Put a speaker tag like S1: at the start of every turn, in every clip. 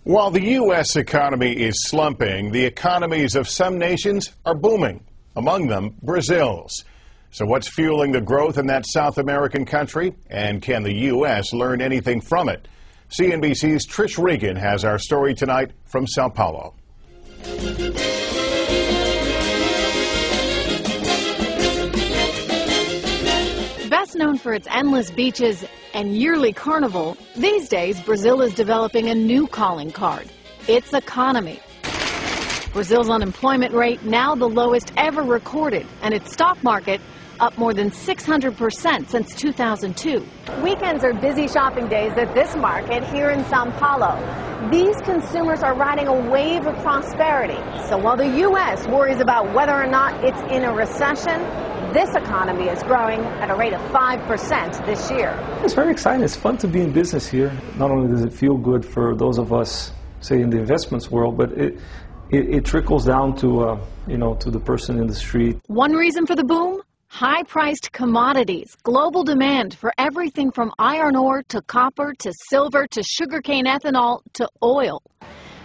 S1: While the U.S. economy is slumping, the economies of some nations are booming, among them Brazil's. So what's fueling the growth in that South American country, and can the U.S. learn anything from it? CNBC's Trish Regan has our story tonight from Sao Paulo.
S2: Best known for its endless beaches and yearly carnival, these days Brazil is developing a new calling card: its economy. Brazil's unemployment rate now the lowest ever recorded, and its stock market up more than 600% since 2002. Weekends are busy shopping days at this market here in Sao Paulo. These consumers are riding a wave of prosperity. So while the U.S. worries about whether or not it's in a recession, this economy is growing at a rate of 5% this year.
S3: It's very exciting. It's fun to be in business here. Not only does it feel good for those of us, say, in the investments world, but it trickles down to, to the person in the street.
S2: One reason for the boom? High-priced commodities, global demand for everything from iron ore to copper to silver to sugarcane ethanol to oil.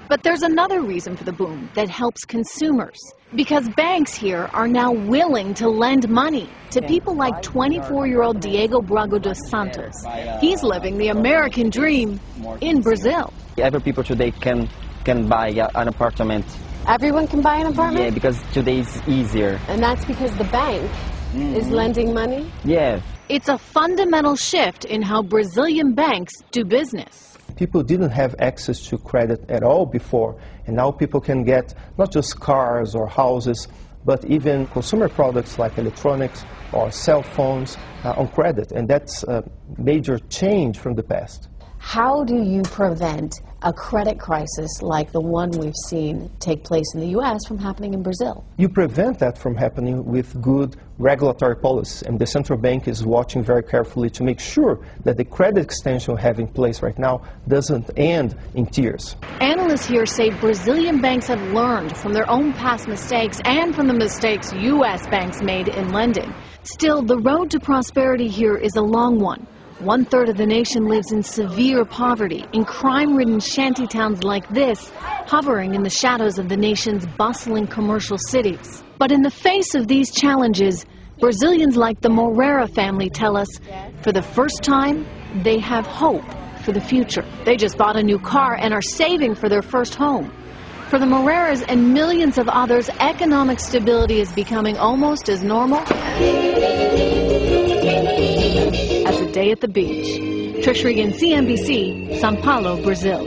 S2: But there's another reason for the boom that helps consumers, because banks here are now willing to lend money to people like 24-year-old Diego Brago dos Santos. He's living the American dream in Brazil.
S4: Every people today can buy an apartment.
S2: Everyone can buy an apartment?
S4: Yeah, because today is easier.
S2: And that's because the bank is lending money?
S4: Yeah.
S2: It's a fundamental shift in how Brazilian banks do business.
S5: People didn't have access to credit at all before, and now people can get not just cars or houses, but even consumer products like electronics or cell phones on credit, and that's a major change from the past.
S2: How do you prevent a credit crisis like the one we've seen take place in the U.S. from happening in Brazil?
S5: You prevent that from happening with good regulatory policies, and the central bank is watching very carefully to make sure that the credit extension we have in place right now doesn't end in tears.
S2: Analysts here say Brazilian banks have learned from their own past mistakes and from the mistakes U.S. banks made in lending. Still, the road to prosperity here is a long one. 1/3 of the nation lives in severe poverty, in crime-ridden shantytowns like this, hovering in the shadows of the nation's bustling commercial cities. But in the face of these challenges, Brazilians like the Moreira family tell us, for the first time, they have hope for the future. They just bought a new car and are saving for their first home. For the Moreiras and millions of others, economic stability is becoming almost as normal as a day at the beach. Trish Regan, CNBC, Sao Paulo, Brazil.